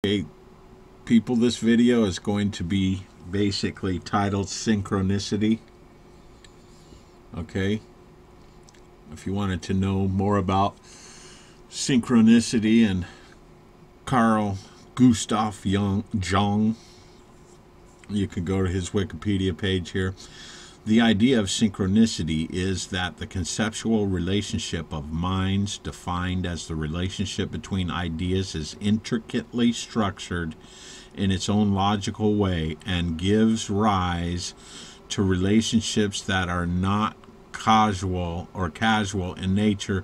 Okay, people, this video is going to be basically titled Synchronicity. Okay, if you wanted to know more about synchronicity and Carl Gustav Jung, you can go to his Wikipedia page here. The idea of synchronicity is that the conceptual relationship of minds, defined as the relationship between ideas, is intricately structured in its own logical way and gives rise to relationships that are not casual in nature.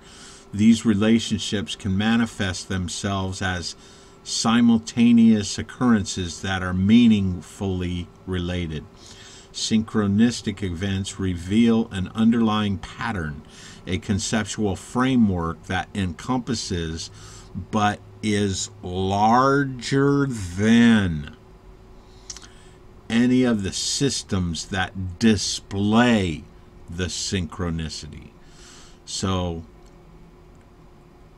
These relationships can manifest themselves as simultaneous occurrences that are meaningfully related. Synchronistic events reveal an underlying pattern, a conceptual framework that encompasses but is larger than any of the systems that display the synchronicity. So,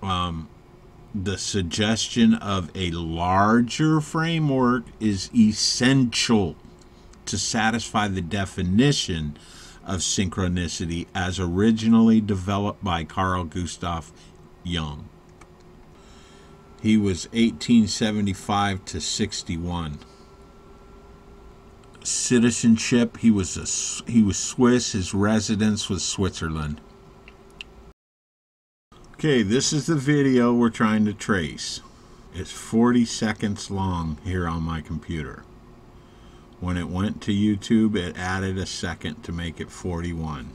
the suggestion of a larger framework is essential to satisfy the definition of synchronicity as originally developed by Carl Gustav Jung. He was 1875 to 61. Citizenship, he was Swiss. His residence was Switzerland. Okay, this is the video we're trying to trace. It's 40 seconds long here on my computer. When it went to YouTube, it added a second to make it 41.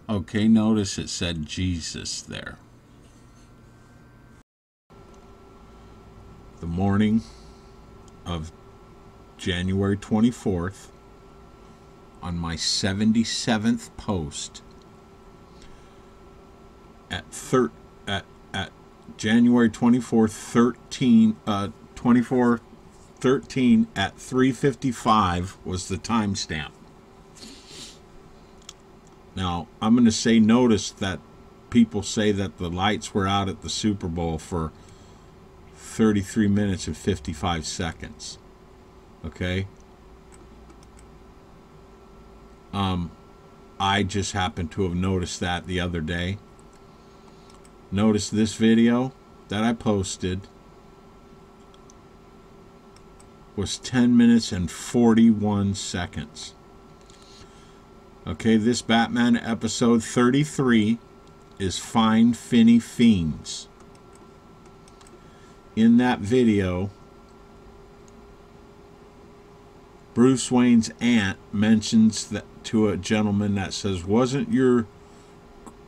Okay, notice it said Jesus there. The morning of January 24th, on my 77th post, at January 24th, 24:13 at 3:55 was the timestamp. Now, I'm going to say, notice that people say that the lights were out at the Super Bowl for 33 minutes and 55 seconds. Okay? I just happened to have noticed that the other day. Notice this video that I posted was 10 minutes and 41 seconds. Okay, this Batman episode 33 is Find Finny Fiends. In that video, Bruce Wayne's aunt mentions that to a gentleman that says, "Wasn't your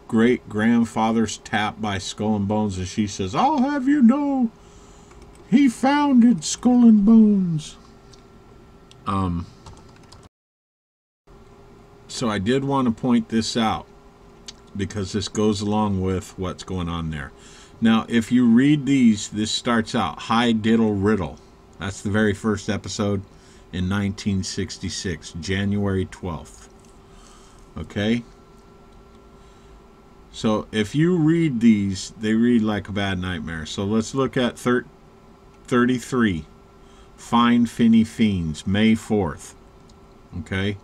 great-grandfather's tapped by Skull and Bones?" And she says, "I'll have you know, he founded Skull and Bones." So I did want to point this out because this goes along with what's going on there. Now, if you read these, this starts out, "Hi Diddle Riddle." That's the very first episode in 1966, January 12th. Okay? So if you read these, they read like a bad nightmare. So let's look at 33. Find Finny Fiends, May 4th. Okay?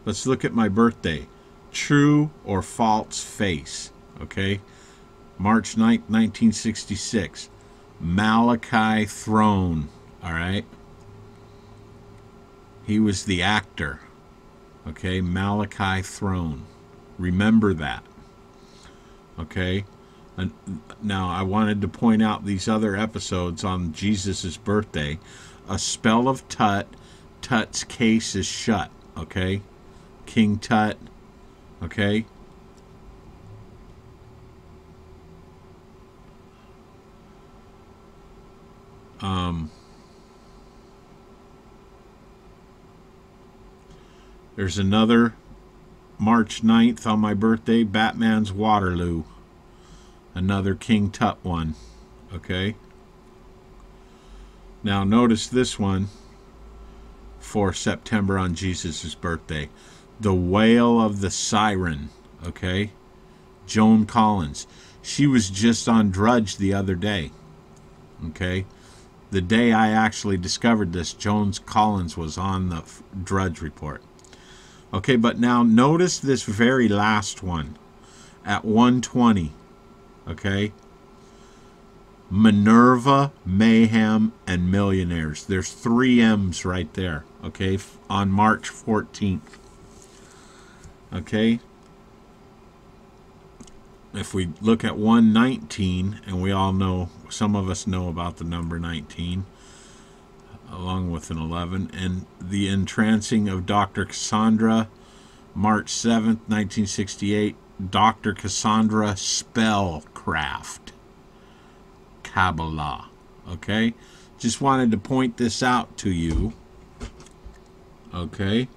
Let's look at my birthday. True or False Face. Okay? March 9th, 1966. Malachi Throne. Alright? He was the actor. Okay? Malachi Throne. Remember that. Okay? And now, I wanted to point out these other episodes on Jesus' birthday. A Spell of Tut. Tut's case is shut. Okay? King Tut. Okay? There's another March 9th, on my birthday, Batman's Waterloo. Another King Tut one. Okay. Now notice this one for September on Jesus' birthday. The Wail of the Siren. Okay. Joan Collins. She was just on Drudge the other day. Okay. The day I actually discovered this, Joan Collins was on the Drudge Report. Okay, but now notice this very last one at 1:20. Okay. Minerva, Mayhem, and Millionaires. There's 3 M's right there. Okay, on March 14th. Okay. If we look at 119, and we all know, some of us know about the number 19, along with an 11, and the entrancing of Dr. Cassandra, March 7th, 1968, Dr. Cassandra Spellcraft, Kabbalah. Okay? Just wanted to point this out to you. Okay?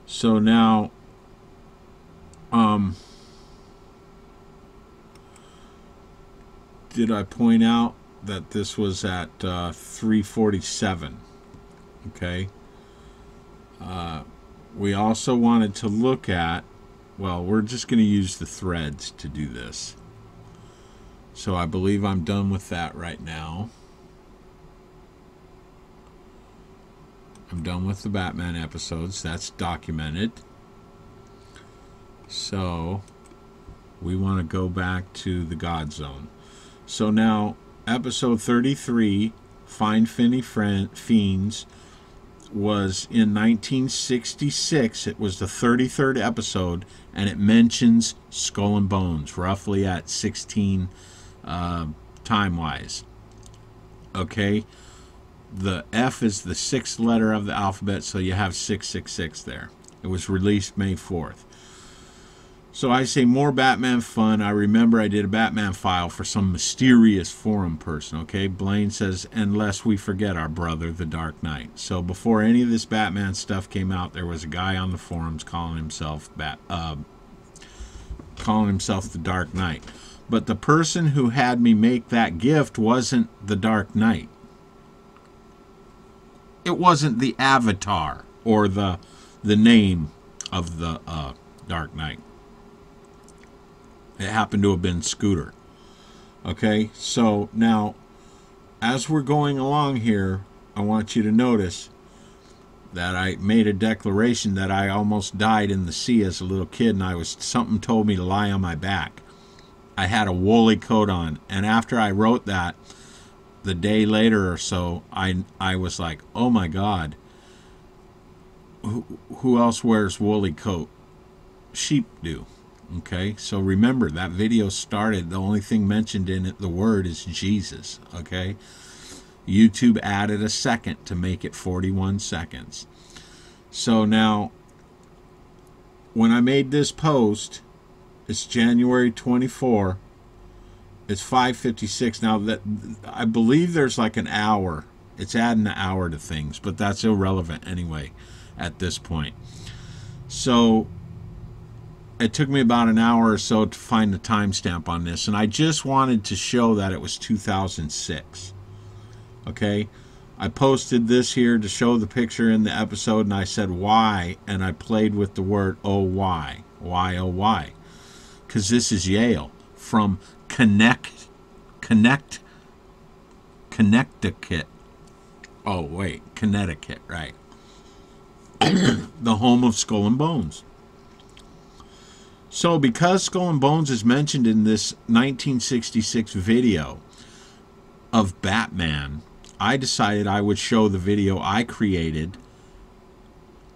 So now, did I point out that this was at 3:47? Okay. We also wanted to look at, well, we're just going to use the threads to do this. So I believe I'm done with that right now. I'm done with the Batman episodes. That's documented. So we want to go back to the God Zone. So now, episode 33, Find Finny Fiends, was in 1966. It was the 33rd episode, and it mentions Skull and Bones, roughly at 16 time-wise. Okay? The F is the 6th letter of the alphabet, so you have 666 there. It was released May 4th. So I say more Batman fun. I remember I did a Batman file for some mysterious forum person, okay? Blaine says, unless we forget our brother, the Dark Knight. So before any of this Batman stuff came out, there was a guy on the forums calling himself the Dark Knight. But the person who had me make that gift wasn't the Dark Knight. It wasn't the avatar or the name of the Dark Knight. It happened to have been Scooter. Okay, so now, as we're going along here, I want you to notice that I made a declaration that I almost died in the sea as a little kid, and something told me to lie on my back. I had a woolly coat on, and after I wrote that, the day later or so, I was like, oh my God, who else wears woolly coat? Sheep do. Okay, so remember, that video started, the only thing mentioned in it, the word is Jesus. Okay, YouTube added a second to make it 41 seconds. So now, when I made this post, it's January 24. It's 5:56 now. That I believe there's like an hour. It's adding an hour to things, but that's irrelevant anyway at this point. So it took me about an hour or so to find the timestamp on this, and I just wanted to show that it was 2006. Okay, I posted this here to show the picture in the episode, and I said why, and I played with the word oh why, oh why, because this is Yale from Connecticut. Oh wait, Connecticut, right? The home of Skull and Bones. So because Skull and Bones is mentioned in this 1966 video of Batman, I decided I would show the video I created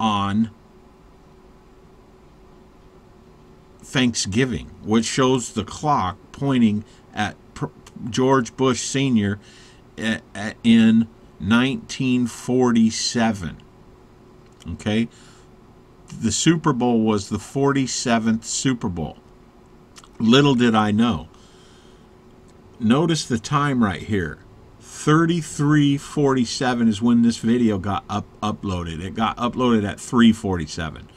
on Thanksgiving, which shows the clock pointing at George Bush Sr. in 1947. Okay? The Super Bowl was the 47th Super Bowl. Little did I know. Notice the time right here. 33:47 is when this video got uploaded. It got uploaded at 3:47.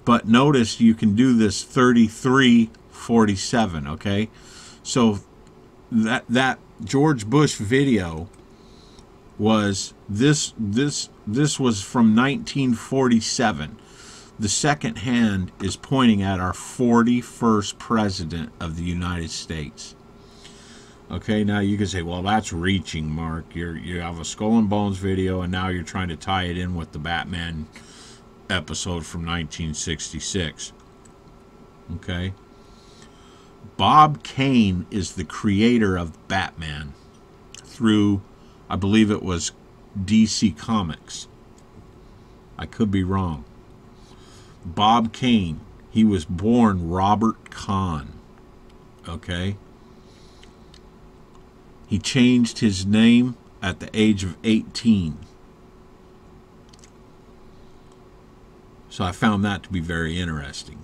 But notice you can do this 3347, okay? So that George Bush video was this was from 1947. The second hand is pointing at our 41st president of the United States. Okay, now you can say, well, that's reaching, Mark. You have a Skull and Bones video, and now you're trying to tie it in with the Batman episode from 1966. Okay. Bob Kane is the creator of Batman through, I believe it was DC Comics. I could be wrong. Bob Kane, he was born Robert Kahn. Okay. He changed his name at the age of 18. So I found that to be very interesting.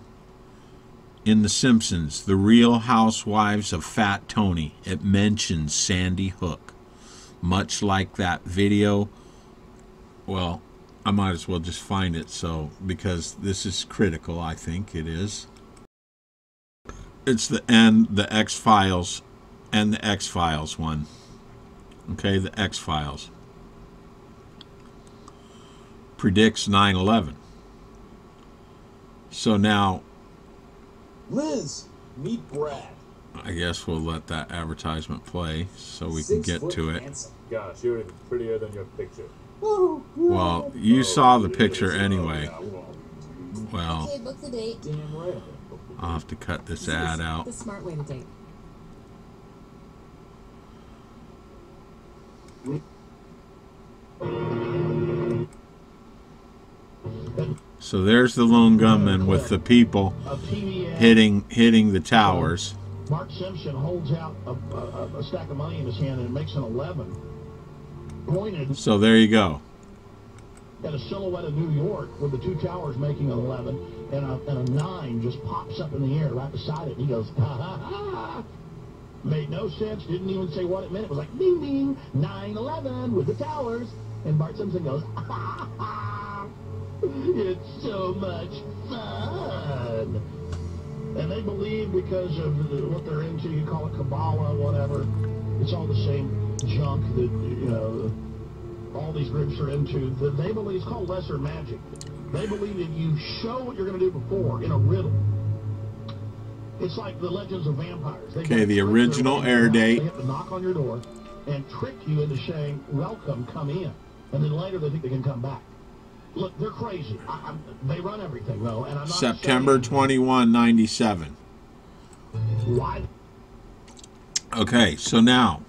In The Simpsons, The Real Housewives of Fat Tony, it mentions Sandy Hook. Much like that video, well, I might as well just find it, because this is critical, I think it is. It's the X-Files and the X-Files one. Okay, the X-Files. Predicts 9/11. So now, Liz, meet Brad. I guess we'll let that advertisement play so we can get to it. Handsome. Gosh, you're prettier than your picture. Well, you saw the picture anyway. Well, Okay, book the date. Damn right. I'll have to cut this ad out. The smart way to date. So there's the lone gunman with the people hitting the towers. Mark Simpson holds out a stack of money in his hand and it makes an 11. Pointed So there you go. at a silhouette of New York with the two towers making an 11, and a 9 just pops up in the air right beside it. And he goes, ha ha ha. Made no sense, didn't even say what it meant. It was like, ding ding, 9/11 with the towers. And Bart Simpson goes, ha ha. It's so much fun. And they believe because of what they're into, you call it Kabbalah, whatever, it's all the same junk that, you know, all these groups are into. That they believe it's called lesser magic. They believe that you show what you're going to do before in a riddle. It's like the Legends of Vampires. Okay, the original air date. They have to knock on your door and trick you into saying, welcome, come in. And then later they think they can come back. Look, they're crazy. They run everything, though. And I'm not September 21, 97. Why? Okay, so now,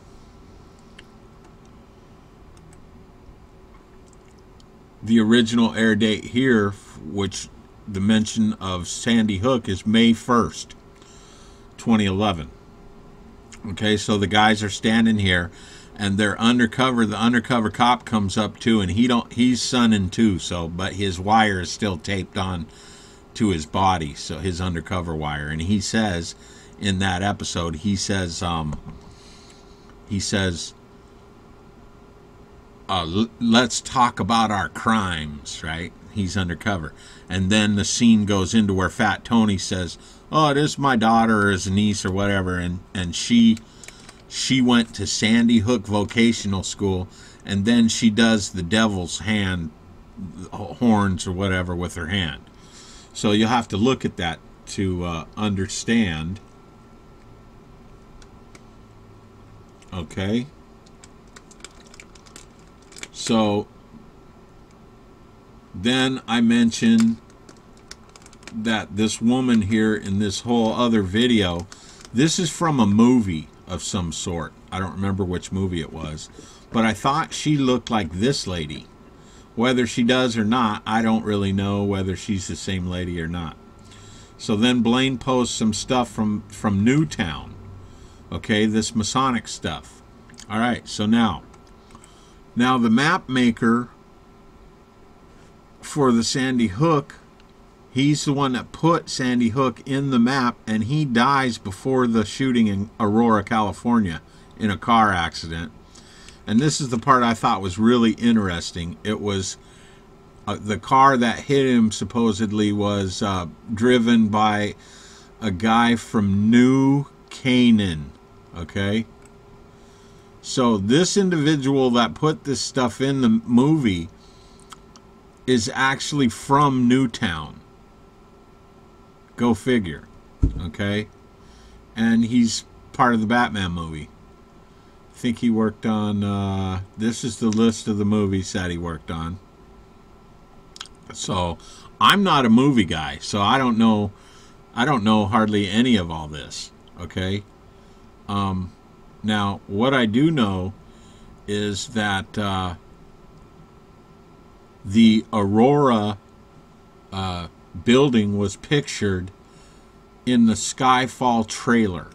the original air date here, which the mention of Sandy Hook is May 1st, 2011. Okay, so the guys are standing here and they're undercover. The undercover cop comes up too, and he's sunning too, but his wire is still taped on to his body, so his undercover wire. And he says in that episode, he says let's talk about our crimes, right? He's undercover. And then the scene goes into where Fat Tony says, oh, it is my daughter or his niece or whatever, and she went to Sandy Hook Vocational School, and then she does the devil's hand, horns or whatever with her hand. So you'll have to look at that to understand. Okay. So then I mentioned that this woman here in this whole other video, this is from a movie of some sort. I don't remember which movie it was, but I thought she looked like this lady. Whether she does or not, I don't really know whether she's the same lady or not. So then Blaine posts some stuff from Newtown. Okay, this Masonic stuff. All right, so now the map maker for the Sandy Hook, he's the one that put Sandy Hook in the map, and he dies before the shooting in Aurora, California, in a car accident. And this is the part I thought was really interesting. It was the car that hit him supposedly was driven by a guy from New Canaan. Okay? So this individual that put this stuff in the movie is actually from Newtown. Go figure. Okay? And he's part of the Batman movie. I think he worked on, this is the list of the movies that he worked on. So, I'm not a movie guy, so I don't know hardly any of all this. Okay? Now, what I do know is that the Aurora building was pictured in the Skyfall trailer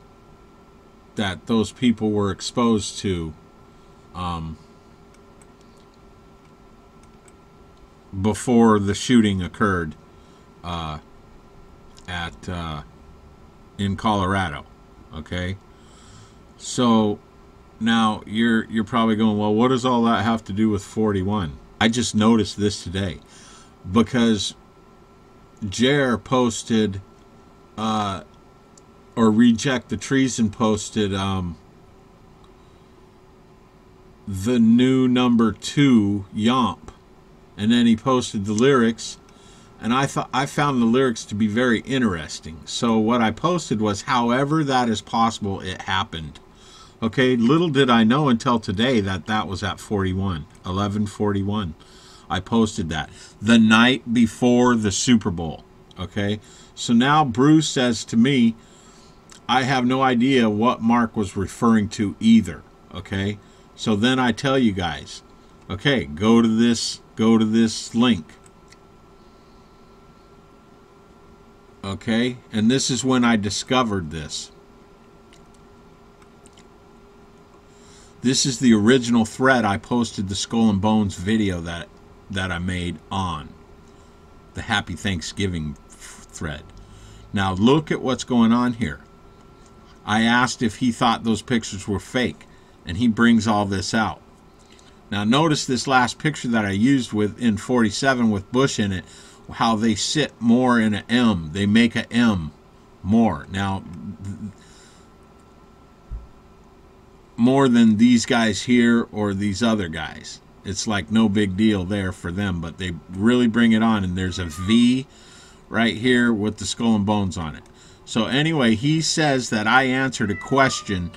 that those people were exposed to before the shooting occurred in Colorado. Okay? So now you're probably going, well, what does all that have to do with 41? I just noticed this today because Jer posted or Reject the Treason posted the new number 2 Yomp, and then he posted the lyrics, and I found the lyrics to be very interesting. So what I posted was, however that is possible, it happened. Okay, little did I know until today that that was at 41, 11:41. I posted that the night before the Super Bowl. Okay, so now Bruce says to me, I have no idea what Mark was referring to either. Okay, so then I tell you guys, okay, go to this link. Okay, and this is when I discovered this. This is the original thread I posted the Skull and Bones video that I made on the Happy Thanksgiving thread. Now look at what's going on here. I asked if he thought those pictures were fake, and he brings all this out. Now notice this last picture that I used in 47 with Bush in it, how they sit more in an M. They make a M more. Now, more than these guys here or these other guys. It's like no big deal there for them, but they really bring it on, and there's a V right here with the Skull and Bones on it. So anyway, he says that I answered a question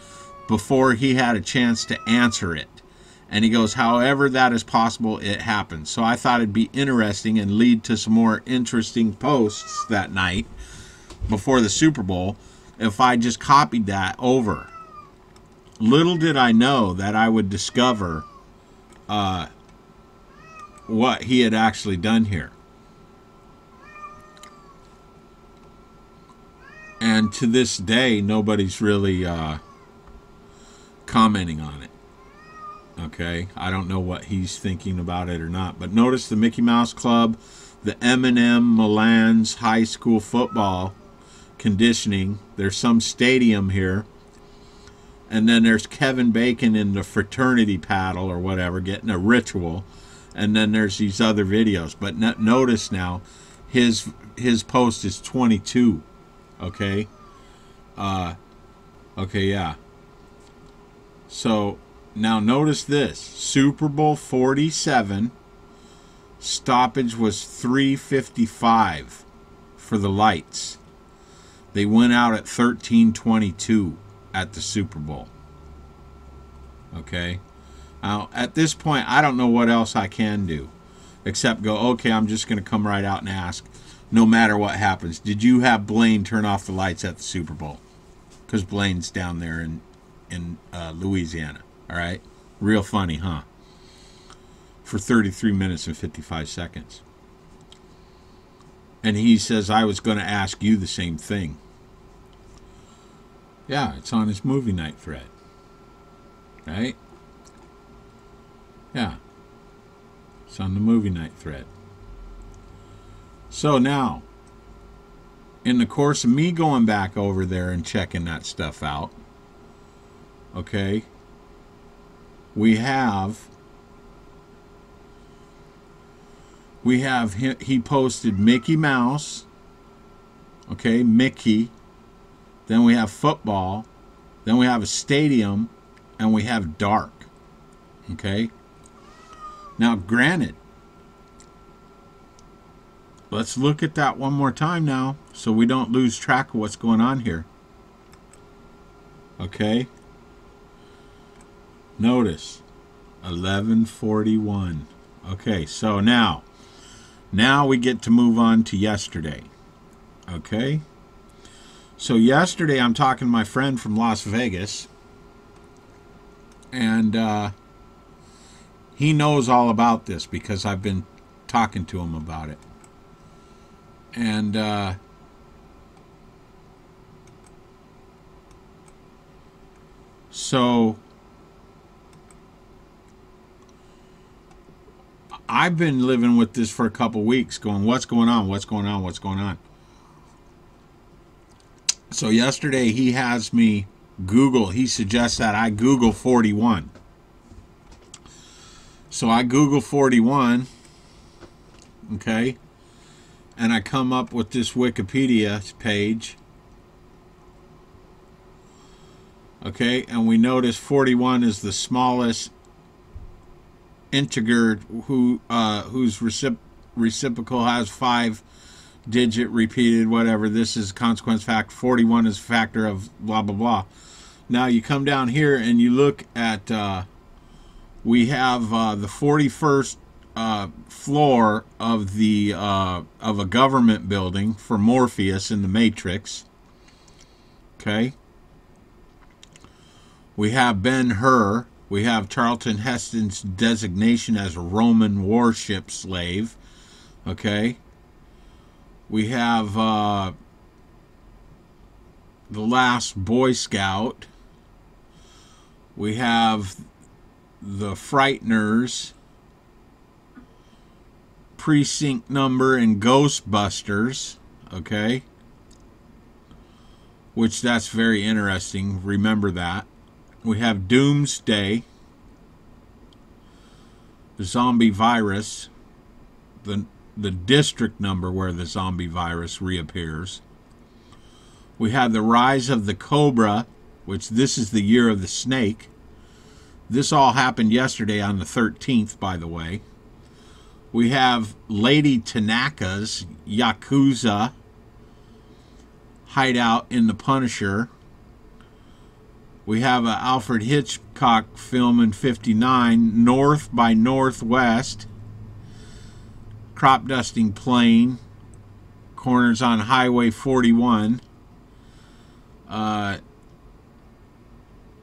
before he had a chance to answer it. And he goes, however that is possible, it happens. So I thought it'd be interesting and lead to some more interesting posts that night before the Super Bowl if I just copied that over. Little did I know that I would discover what he had actually done here. And to this day, nobody's really commenting on it. Okay, I don't know what he's thinking about it or not. But notice the Mickey Mouse Club, the M&M Milan's high school football conditioning. There's some stadium here. And then there's Kevin Bacon in the fraternity paddle or whatever, getting a ritual. And then there's these other videos. But notice now, his post is 22. Okay? Okay, yeah. So, now notice this. Super Bowl 47, stoppage was 3:55 for the lights. They went out at 13:22 at the Super Bowl. Okay? Now, at this point, I don't know what else I can do except go, okay, I'm just going to come right out and ask, no matter what happens, did you have Blaine turn off the lights at the Super Bowl? Because Blaine's down there in Louisiana. All right? Real funny, huh? For 33 minutes and 55 seconds. And he says, I was going to ask you the same thing. Yeah, it's on his movie night thread. Right? Yeah. It's on the movie night thread. So now, in the course of me going back over there and checking that stuff out, okay, we have We have he posted Mickey Mouse. Okay, Mickey. Then we have football. Then we have a stadium. And we have dark. Okay. Now, granted, let's look at that one more time now so we don't lose track of what's going on here. Okay. Notice 11:41. Okay, so now we get to move on to yesterday. Okay. So yesterday I'm talking to my friend from Las Vegas, and he knows all about this because I've been talking to him about it. And so I've been living with this for a couple weeks going, what's going on? What's going on? What's going on? So yesterday he has me Google, he suggests that I Google 41. So I Google 41, okay, and I come up with this Wikipedia page. Okay, and we notice 41 is the smallest integer whose reciprocal has 5-digit repeated whatever. This is consequence fact. 41 is a factor of blah blah blah. Now you come down here and you look at we have the 41st floor of the of a government building for Morpheus in the Matrix. Okay. We have Ben-Hur. We have Charlton Heston's designation as a Roman warship slave. Okay. We have the last Boy Scout. We have the Frighteners, precinct number, and Ghostbusters. Okay. Which that's very interesting. Remember that. We have Doomsday, the zombie virus, the district number where the zombie virus reappears. We have the rise of the Cobra, which this is the year of the snake. This all happened yesterday on the 13th, by the way. We have Lady Tanaka's Yakuza hideout in The Punisher. We have an Alfred Hitchcock film in 59, North by Northwest, crop dusting plane, corners on Highway 41.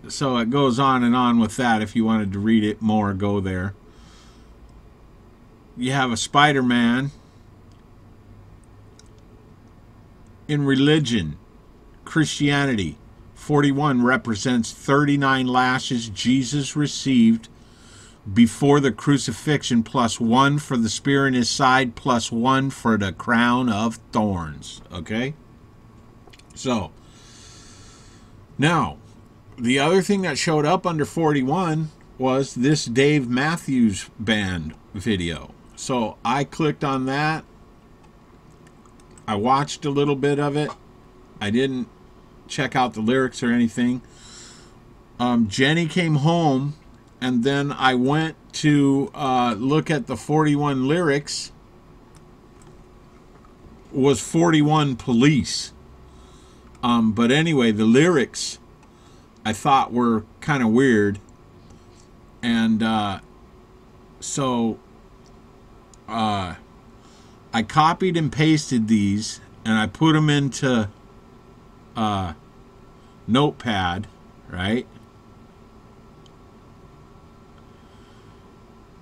So it goes on and on with that. If you wanted to read it more, go there. You have a Spider-Man. In religion, Christianity, 41 represents 39 lashes Jesus received before the crucifixion, plus 1 for the spear in his side, plus 1 for the crown of thorns. Okay? So, now, the other thing that showed up under 41 was this Dave Matthews Band video. So, I clicked on that. I watched a little bit of it. I didn't check out the lyrics or anything. Jenny came home, and then I went to look at the 41 lyrics. Was 41 police. But anyway, the lyrics I thought were kind of weird. And so I copied and pasted these, and I put them into Notepad, right?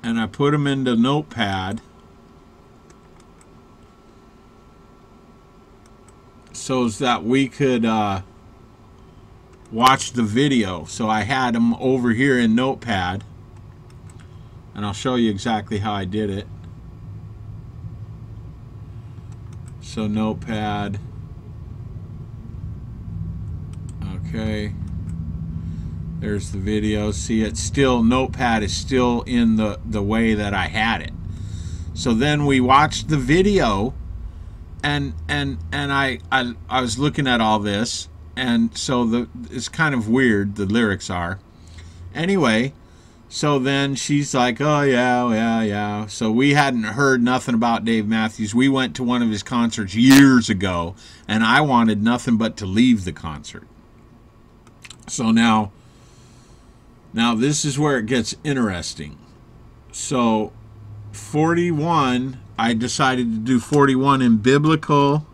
And I put them into Notepad so that we could watch the video. So I had them over here in Notepad, and I'll show you exactly how I did it. So Notepad. Okay. There's the video. See, it's still, Notepad is still in the way that I had it. So then we watched the video, and I was looking at all this, and so it's kind of weird, the lyrics are. Anyway, so then she's like, oh yeah. So we hadn't heard nothing about Dave Matthews. We went to one of his concerts years ago, and I wanted nothing but to leave the concert. So now this is where it gets interesting. So 41, I decided to do 41 in biblical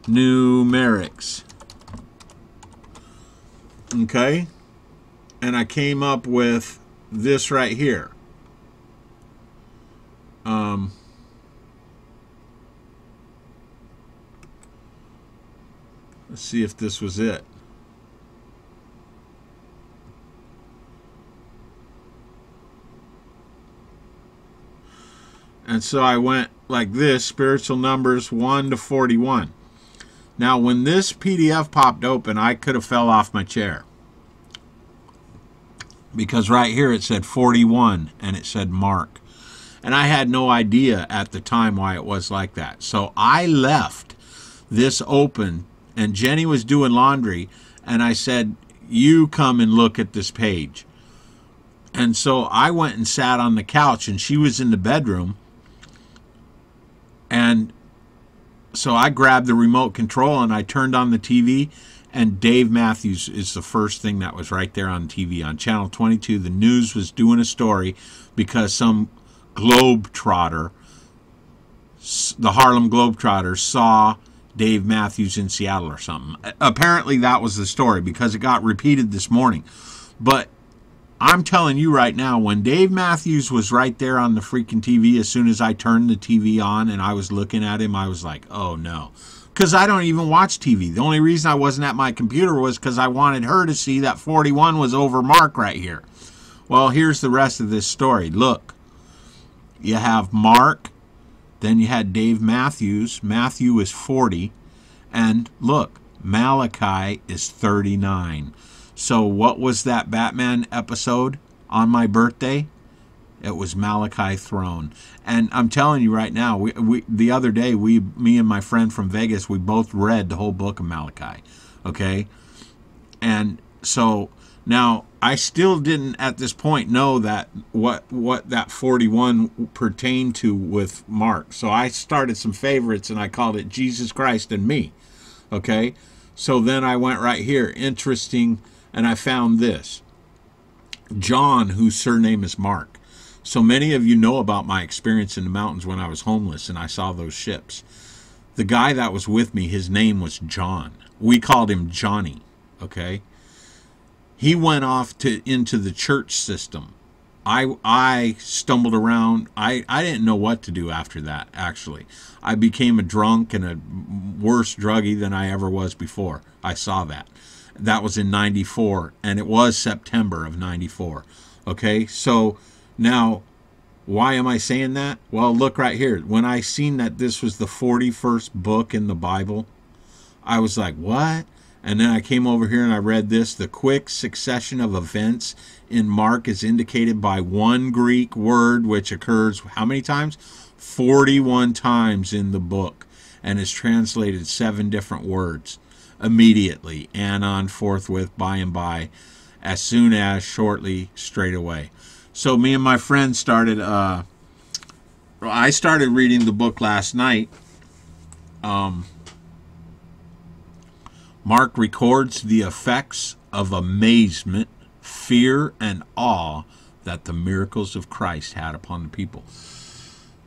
numerics. Okay? And I came up with this right here. Let's see if this was it. And so I went like this, spiritual numbers 1 to 41. Now, when this PDF popped open, I could have fell off my chair. Because right here it said 41 and it said Mark. And I had no idea at the time why it was like that. So I left this open, and Jenny was doing laundry, and I said, you come and look at this page. And so I went and sat on the couch, and she was in the bedroom. And so I grabbed the remote control and I turned on the TV, and Dave Matthews is the first thing that was right there on TV. On Channel 22, the news was doing a story because some Globetrotter, the Harlem Globetrotters, saw Dave Matthews in Seattle or something. Apparently that was the story because it got repeated this morning. But I'm telling you right now, when Dave Matthews was right there on the freaking TV, as soon as I turned the TV on and I was looking at him, I was like, oh no. Because I don't even watch TV. The only reason I wasn't at my computer was because I wanted her to see that 41 was over Mark right here. Well, here's the rest of this story. Look, you have Mark, then you had Dave Matthews. Matthew is 40. And look, Malachi is 39. So what was that Batman episode on my birthday? It was Malachi Throne. And I'm telling you right now, we the other day, me and my friend from Vegas, we both read the whole book of Malachi. Okay? And so now I still didn't at this point know that what that 41 pertained to with Mark. So I started some favorites and I called it Jesus Christ and Me. Okay? So then I went right here, interesting. And I found this. John, whose surname is Mark. So many of you know about my experience in the mountains when I was homeless and I saw those ships. The guy that was with me, his name was John. We called him Johnny, okay? He went off into the church system. I stumbled around. I didn't know what to do after that, actually. I became a drunk and a worse druggie than I ever was before. I saw that. That was in 94, and it was September of 94. Okay, so now, why am I saying that? Well, look right here. When I seen that this was the 41st book in the Bible, I was like, what? And then I came over here and I read this. The quick succession of events in Mark is indicated by one Greek word which occurs how many times? 41 times in the book, and is translated 7 different words. Immediately, anon, forthwith, by and by, as soon as, shortly, straight away. So me and my friend started, I started reading the book last night. Mark records the effects of amazement, fear, and awe that the miracles of Christ had upon the people.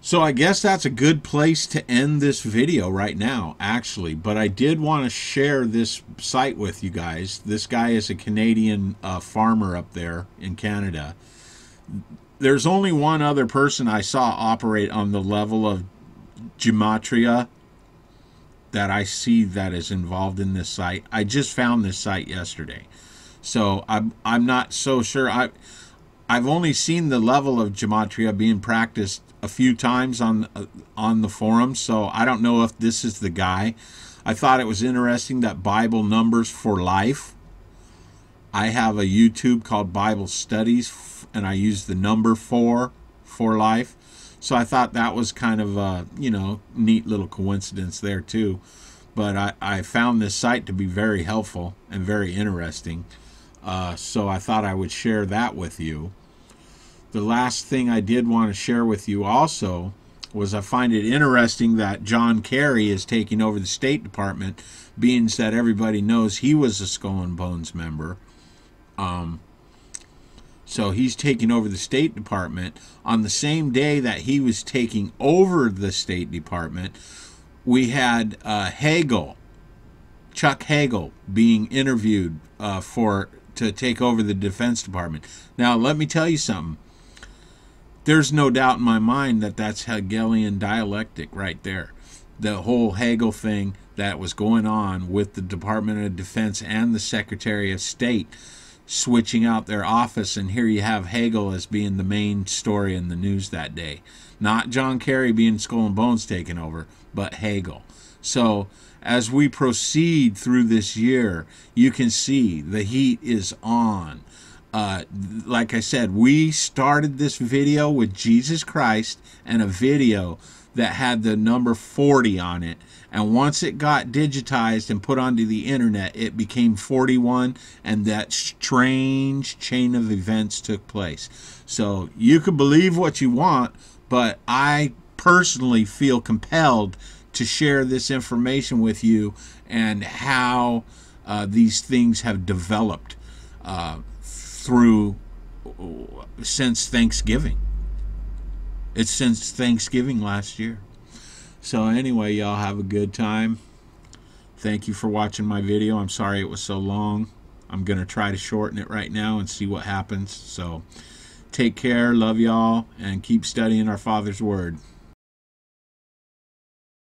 So I guess that's a good place to end this video right now, actually. But I did want to share this site with you guys. This guy is a Canadian farmer up there in Canada. There's only one other person I saw operate on the level of gematria that I see that is involved in this site. I just found this site yesterday. So I'm not so sure. I've only seen the level of gematria being practiced a few times on the forum, so I don't know if this is the guy. I thought it was interesting that Bible Numbers for Life. I have a YouTube called Bible Studies, and I use the number 4 for life. So I thought that was kind of a, neat little coincidence there too. But I found this site to be very helpful and very interesting. So I thought I would share that with you. The last thing I did want to share with you also was I find it interesting that John Kerry is taking over the State Department, being that everybody knows he was a Skull and Bones member. So he's taking over the State Department. On the same day that he was taking over the State Department, we had Chuck Hagel, being interviewed to take over the Defense Department. Now, let me tell you something. There's no doubt in my mind that that's Hegelian dialectic right there. The whole Hegel thing that was going on with the Department of Defense and the Secretary of State switching out their office, and here you have Hegel as being the main story in the news that day. Not John Kerry being Skull and Bones taking over, but Hegel. So as we proceed through this year, you can see the heat is on. Like I said, we started this video with Jesus Christ and a video that had the number 40 on it. And once it got digitized and put onto the internet, it became 41, and that strange chain of events took place. So you can believe what you want, but I personally feel compelled to share this information with you and how these things have developed since Thanksgiving. It's since Thanksgiving last year. So anyway, y'all have a good time. Thank you for watching my video. I'm sorry it was so long. I'm going to try to shorten it right now and see what happens. So take care, love y'all, and keep studying our Father's Word.